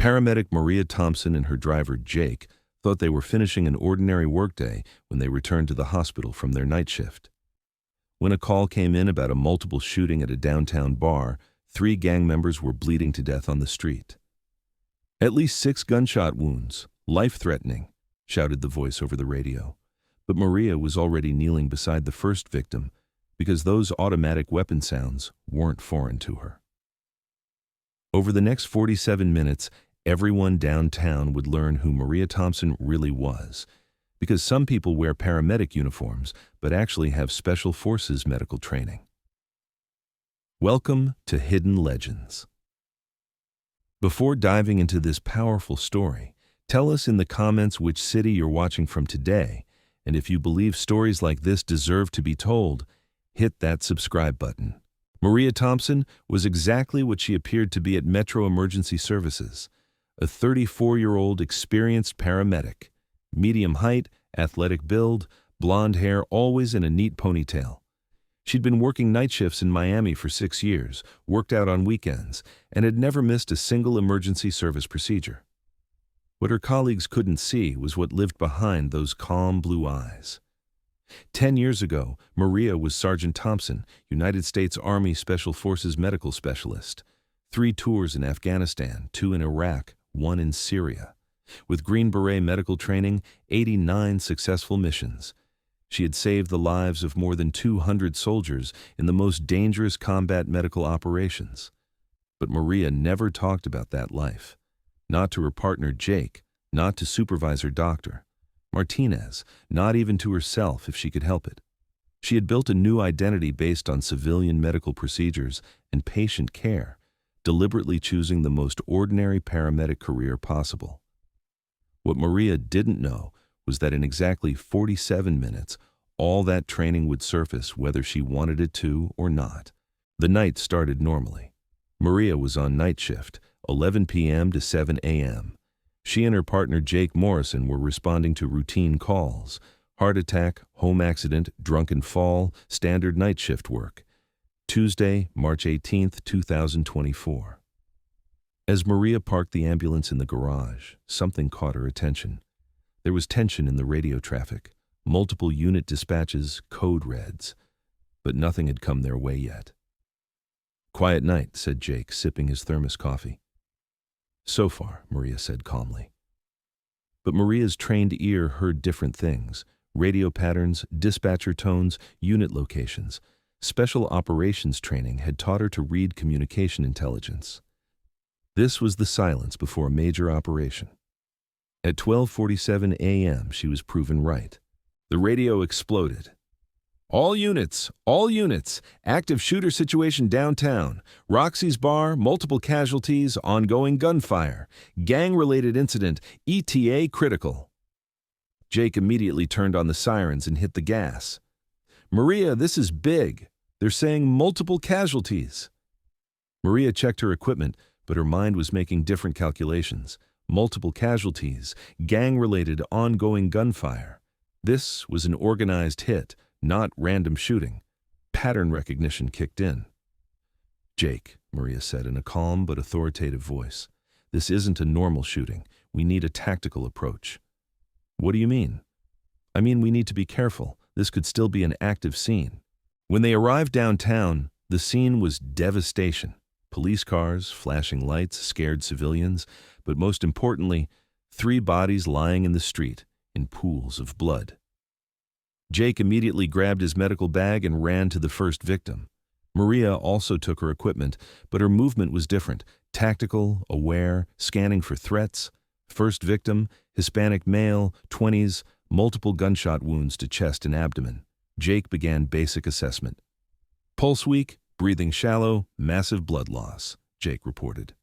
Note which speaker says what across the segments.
Speaker 1: Paramedic Maria Thompson and her driver Jake thought they were finishing an ordinary workday when they returned to the hospital from their night shift. When a call came in about a multiple shooting at a downtown bar, 3 gang members were bleeding to death on the street. "At least 6 gunshot wounds, life-threatening," shouted the voice over the radio. But Maria was already kneeling beside the first victim because those automatic weapon sounds weren't foreign to her. Over the next 47 minutes, everyone downtown would learn who Maria Thompson really was, because some people wear paramedic uniforms but actually have special forces medical training. Welcome to Hidden Legends. Before diving into this powerful story, tell us in the comments which city you're watching from today, and if you believe stories like this deserve to be told, hit that subscribe button. Maria Thompson was exactly what she appeared to be at Metro Emergency Services, a 34-year-old experienced paramedic, medium height, athletic build, blonde hair always in a neat ponytail. She'd been working night shifts in Miami for 6 years, worked out on weekends, and had never missed a single emergency service procedure. What her colleagues couldn't see was what lived behind those calm blue eyes. 10 years ago, Maria was Sergeant Thompson, United States Army Special Forces medical specialist. 3 tours in Afghanistan, 2 in Iraq, 1 in Syria. With Green Beret medical training, 89 successful missions. She had saved the lives of more than 200 soldiers in the most dangerous combat medical operations. But Maria never talked about that life. Not to her partner Jake, not to supervisor Dr. Martinez, not even to herself if she could help it. She had built a new identity based on civilian medical procedures and patient care, deliberately choosing the most ordinary paramedic career possible. What Maria didn't know was that in exactly 47 minutes, all that training would surface whether she wanted it to or not. The night started normally. Maria was on night shift, 11 p.m. to 7 a.m. She and her partner Jake Morrison were responding to routine calls: heart attack, home accident, drunken fall, standard night shift work. Tuesday, March 18, 2024. As Maria parked the ambulance in the garage, something caught her attention. There was tension in the radio traffic, multiple unit dispatches, code reds, but nothing had come their way yet. "Quiet night," said Jake, sipping his thermos coffee. "So far," Maria said calmly. But Maria's trained ear heard different things: radio patterns, dispatcher tones, unit locations. Special operations training had taught her to read communication intelligence. This was the silence before a major operation. At 12:47 a.m., she was proven right. The radio exploded. All units, active shooter situation downtown. Roxy's bar, multiple casualties, ongoing gunfire. Gang-related incident, ETA critical." Jake immediately turned on the sirens and hit the gas. "Maria, this is big. They're saying multiple casualties." Maria checked her equipment, but her mind was making different calculations. Multiple casualties, gang-related ongoing gunfire. This was an organized hit, not random shooting. Pattern recognition kicked in. "Jake," Maria said in a calm but authoritative voice, "this isn't a normal shooting. We need a tactical approach." "What do you mean?" "I mean, we need to be careful. This could still be an active scene." When they arrived downtown, the scene was devastation. Police cars, flashing lights, scared civilians, but most importantly, 3 bodies lying in the street, in pools of blood. Jake immediately grabbed his medical bag and ran to the first victim. Maria also took her equipment, but her movement was different: tactical, aware, scanning for threats. First victim, Hispanic male, 20s, multiple gunshot wounds to chest and abdomen. Jake began basic assessment. "Pulse weak, breathing shallow, massive blood loss," Jake reported.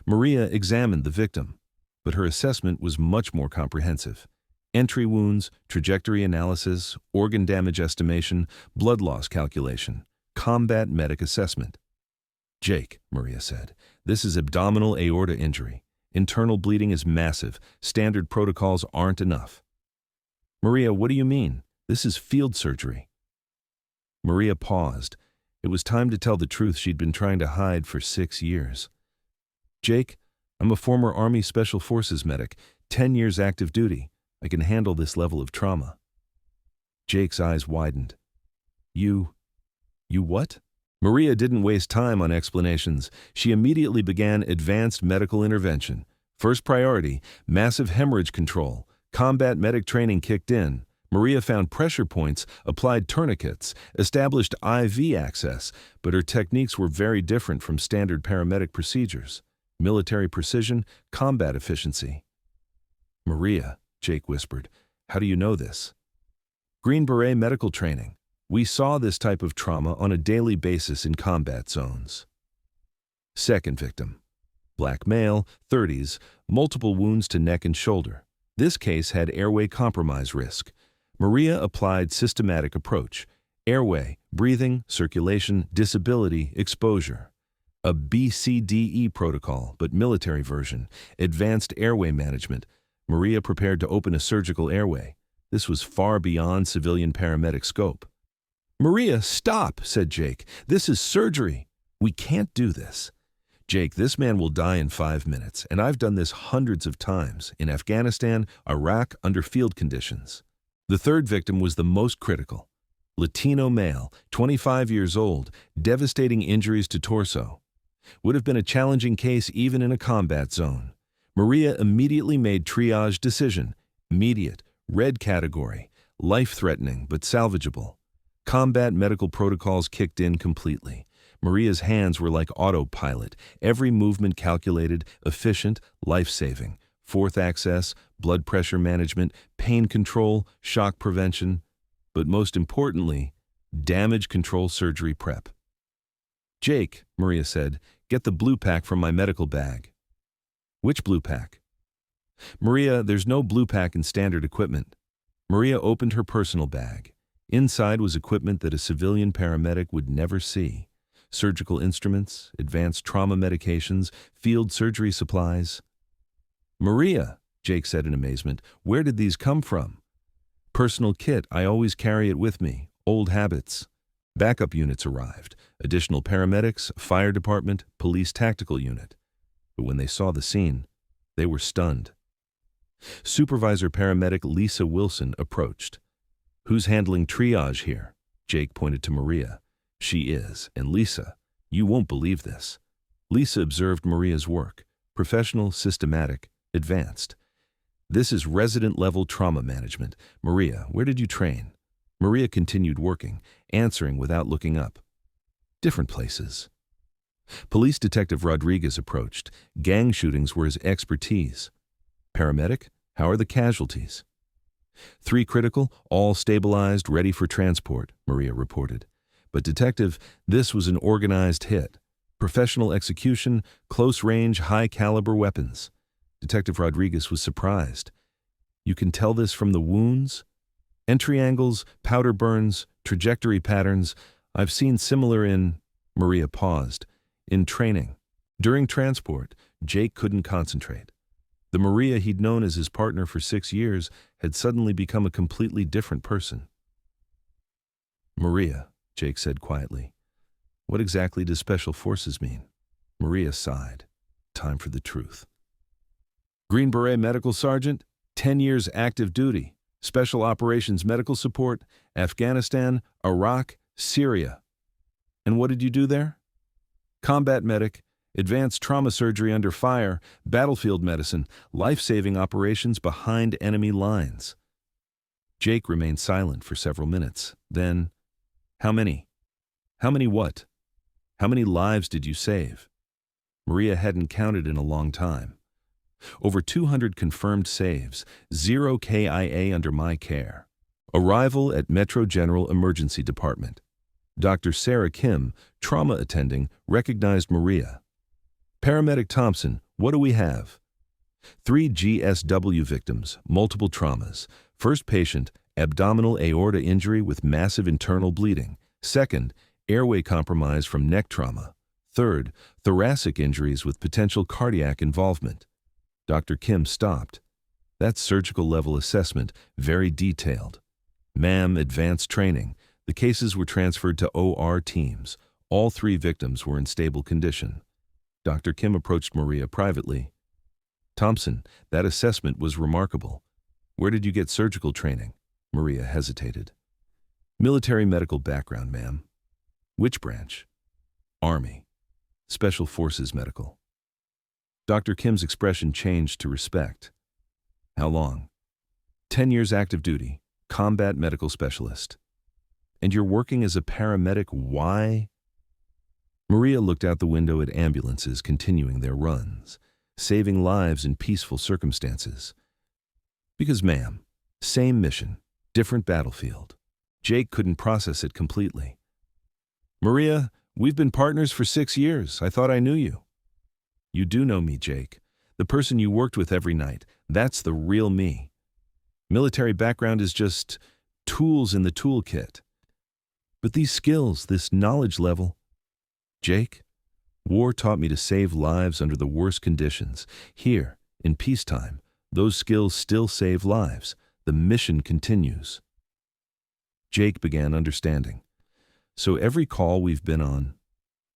Speaker 1: Maria examined the victim, but her assessment was much more comprehensive. Entry wounds, trajectory analysis, organ damage estimation, blood loss calculation, combat medic assessment. "Jake," Maria said, "this is abdominal aorta injury. Internal bleeding is massive. Standard protocols aren't enough." "Maria, what do you mean? This is field surgery." Maria paused. It was time to tell the truth she'd been trying to hide for 6 years. "Jake, I'm a former Army Special Forces medic, 10 years active duty. I can handle this level of trauma. Jake's eyes widened. You what? Maria didn't waste time on explanations. She immediately began advanced medical intervention. First priority, massive hemorrhage control. Combat medic training kicked in. Maria found pressure points, applied tourniquets, established IV access, but her techniques were very different from standard paramedic procedures. Military precision, combat efficiency. Maria, Jake whispered, how do you know this? Green Beret medical training. We saw this type of trauma on a daily basis in combat zones. Second victim. Black male, 30s, multiple wounds to neck and shoulder. This case had airway compromise risk. Maria applied systematic approach. Airway, breathing, circulation, disability, exposure. A BCDE protocol, but military version. Advanced airway management. Maria prepared to open a surgical airway. This was far beyond civilian paramedic scope. Maria, stop, said Jake. This is surgery. We can't do this. Jake, this man will die in 5 minutes, and I've done this hundreds of times in Afghanistan, Iraq, under field conditions. The third victim was the most critical. Latino male, 25 years old, devastating injuries to torso. Would have been a challenging case even in a combat zone. Maria immediately made triage decision. Immediate, red category, life-threatening but salvageable. Combat medical protocols kicked in completely. Maria's hands were like autopilot, every movement calculated, efficient, life-saving. Fourth access, blood pressure management, pain control, shock prevention, but most importantly, damage control surgery prep. Jake, Maria said, get the blue pack from my medical bag. Which blue pack? Maria, there's no blue pack in standard equipment. Maria opened her personal bag. Inside was equipment that a civilian paramedic would never see. Surgical instruments, advanced trauma medications, field surgery supplies. Maria, Jake said in amazement, where did these come from? Personal kit, I always carry it with me. Old habits. Backup units arrived. Additional paramedics, fire department, police tactical unit. But when they saw the scene, they were stunned. Supervisor paramedic Lisa Wilson approached. Who's handling triage here? Jake pointed to Maria. She is, and Lisa, you won't believe this. Lisa observed Maria's work. Professional, systematic, advanced. This is resident-level trauma management. Maria, where did you train? Maria continued working, answering without looking up. Different places. Police Detective Rodriguez approached. Gang shootings were his expertise. Paramedic, how are the casualties? 3 critical, all stabilized, ready for transport, Maria reported. But detective, this was an organized hit. Professional execution, close-range, high-caliber weapons. Detective Rodriguez was surprised. You can tell this from the wounds? Entry angles, powder burns, trajectory patterns. I've seen similar in... Maria paused. In training. During transport, Jake couldn't concentrate. The Maria he'd known as his partner for 6 years had suddenly become a completely different person. Maria, Jake said quietly. What exactly does Special Forces mean? Maria sighed. Time for the truth. Green Beret Medical Sergeant, 10 years active duty, Special Operations Medical Support, Afghanistan, Iraq, Syria. And what did you do there? Combat medic, advanced trauma surgery under fire, battlefield medicine, life-saving operations behind enemy lines. Jake remained silent for several minutes. Then, how many? How many what? How many lives did you save? Maria hadn't counted in a long time. Over 200 confirmed saves, 0 KIA under my care. Arrival at Metro General Emergency Department. Dr. Sarah Kim, trauma attending, recognized Maria. Paramedic Thompson, what do we have? 3 GSW victims, multiple traumas. First patient, abdominal aorta injury with massive internal bleeding. Second, airway compromise from neck trauma. Third, thoracic injuries with potential cardiac involvement. Dr. Kim stopped. That's surgical level assessment, very detailed. Ma'am, advanced training. The cases were transferred to OR teams. All 3 victims were in stable condition. Dr. Kim approached Maria privately. Thompson, that assessment was remarkable. Where did you get surgical training? Maria hesitated. Military medical background, ma'am. Which branch? Army. Special Forces Medical. Dr. Kim's expression changed to respect. How long? 10 years active duty, combat medical specialist. And you're working as a paramedic, why? Maria looked out the window at ambulances continuing their runs, saving lives in peaceful circumstances. Because, ma'am, same mission, different battlefield. Jake couldn't process it completely. Maria, we've been partners for 6 years. I thought I knew you. You do know me, Jake. The person you worked with every night. That's the real me. Military background is just tools in the toolkit. But these skills, this knowledge level, Jake, war taught me to save lives under the worst conditions. Here, in peacetime, those skills still save lives. The mission continues. Jake began understanding. So every call we've been on,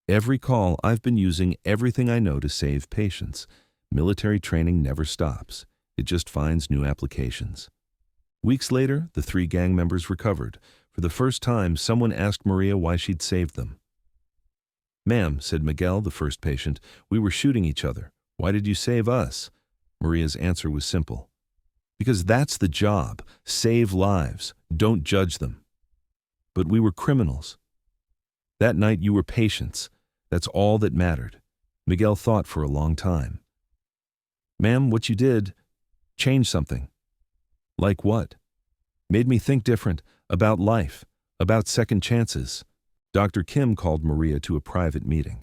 Speaker 1: every call I've been using everything I know to save patients. Military training never stops. It just finds new applications. Weeks later, the 3 gang members recovered. For the first time, someone asked Maria why she'd saved them. Ma'am, said Miguel, the first patient, we were shooting each other. Why did you save us? Maria's answer was simple. Because that's the job. Save lives. Don't judge them. But we were criminals. That night you were patients. That's all that mattered. Miguel thought for a long time. Ma'am, what you did changed something. Like what? Made me think different about life, about second chances. Dr. Kim called Maria to a private meeting.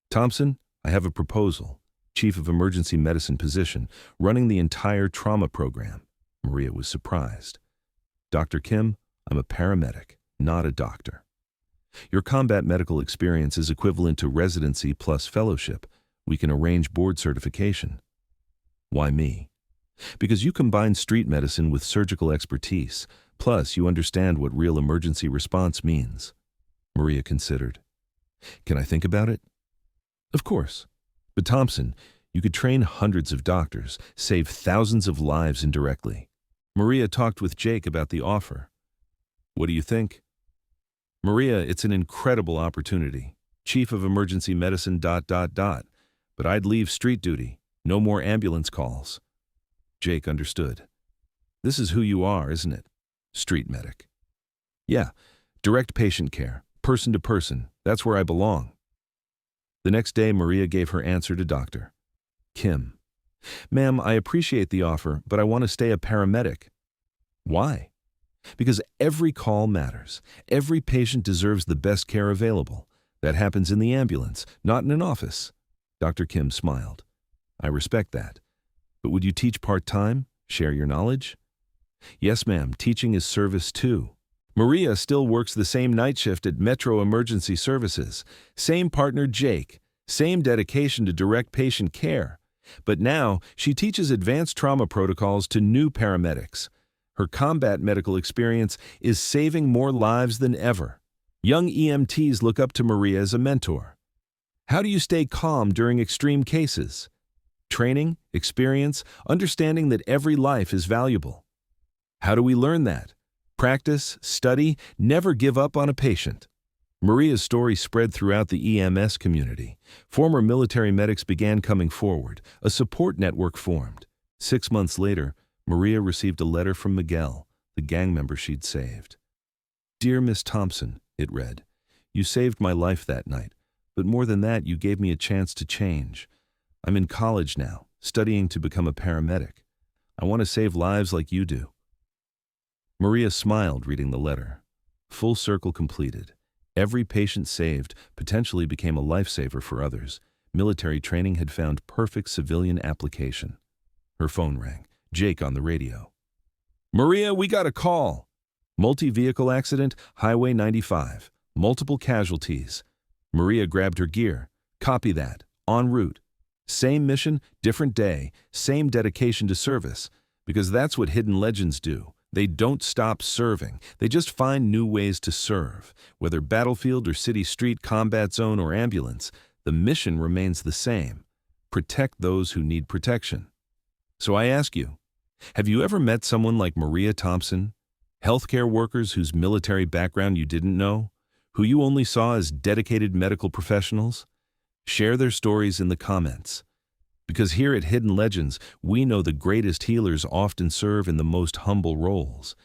Speaker 1: Thompson, I have a proposal. Chief of Emergency Medicine position, running the entire trauma program. Maria was surprised. Dr. Kim, I'm a paramedic, not a doctor. Your combat medical experience is equivalent to residency plus fellowship. We can arrange board certification. Why me? Because you combine street medicine with surgical expertise, plus you understand what real emergency response means. Maria considered. Can I think about it? Of course. But Thompson, you could train hundreds of doctors, save thousands of lives indirectly. Maria talked with Jake about the offer. What do you think? Maria, it's an incredible opportunity. Chief of Emergency Medicine ... But I'd leave street duty. No more ambulance calls. Jake understood. This is who you are, isn't it? Street medic. Yeah, direct patient care, person to person. That's where I belong. The next day, Maria gave her answer to Dr. Kim. Ma'am, I appreciate the offer, but I want to stay a paramedic. Why? Because every call matters. Every patient deserves the best care available. That happens in the ambulance, not in an office. Dr. Kim smiled. I respect that. But would you teach part-time? Share your knowledge? Yes, ma'am. Teaching is service too. Maria still works the same night shift at Metro Emergency Services. Same partner, Jake. Same dedication to direct patient care. But now, she teaches advanced trauma protocols to new paramedics. Her combat medical experience is saving more lives than ever. Young EMTs look up to Maria as a mentor. How do you stay calm during extreme cases? Training, experience, understanding that every life is valuable. How do we learn that? Practice, study, never give up on a patient. Maria's story spread throughout the EMS community. Former military medics began coming forward. A support network formed. 6 months later, Maria received a letter from Miguel, the gang member she'd saved. Dear Miss Thompson, it read, you saved my life that night, but more than that, you gave me a chance to change. I'm in college now, studying to become a paramedic. I want to save lives like you do. Maria smiled reading the letter. Full circle completed. Every patient saved potentially became a lifesaver for others. Military training had found perfect civilian application. Her phone rang. Jake on the radio. Maria, we got a call. Multi-vehicle accident, Highway 95. Multiple casualties. Maria grabbed her gear. Copy that. En route. Same mission, different day. Same dedication to service. Because that's what hidden legends do. They don't stop serving. They just find new ways to serve. Whether battlefield or city street, combat zone or ambulance, the mission remains the same. protect those who need protection. So I ask you, have you ever met someone like Maria Thompson, healthcare workers whose military background you didn't know, who you only saw as dedicated medical professionals? Share their stories in the comments. Because here at Hidden Legends, we know the greatest healers often serve in the most humble roles.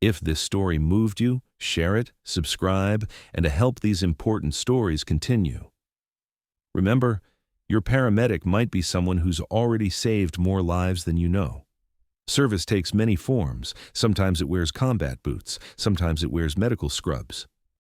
Speaker 1: If this story moved you, share it, subscribe, and to help these important stories continue. Remember, your paramedic might be someone who's already saved more lives than you know. Service takes many forms. Sometimes it wears combat boots. Sometimes it wears medical scrubs.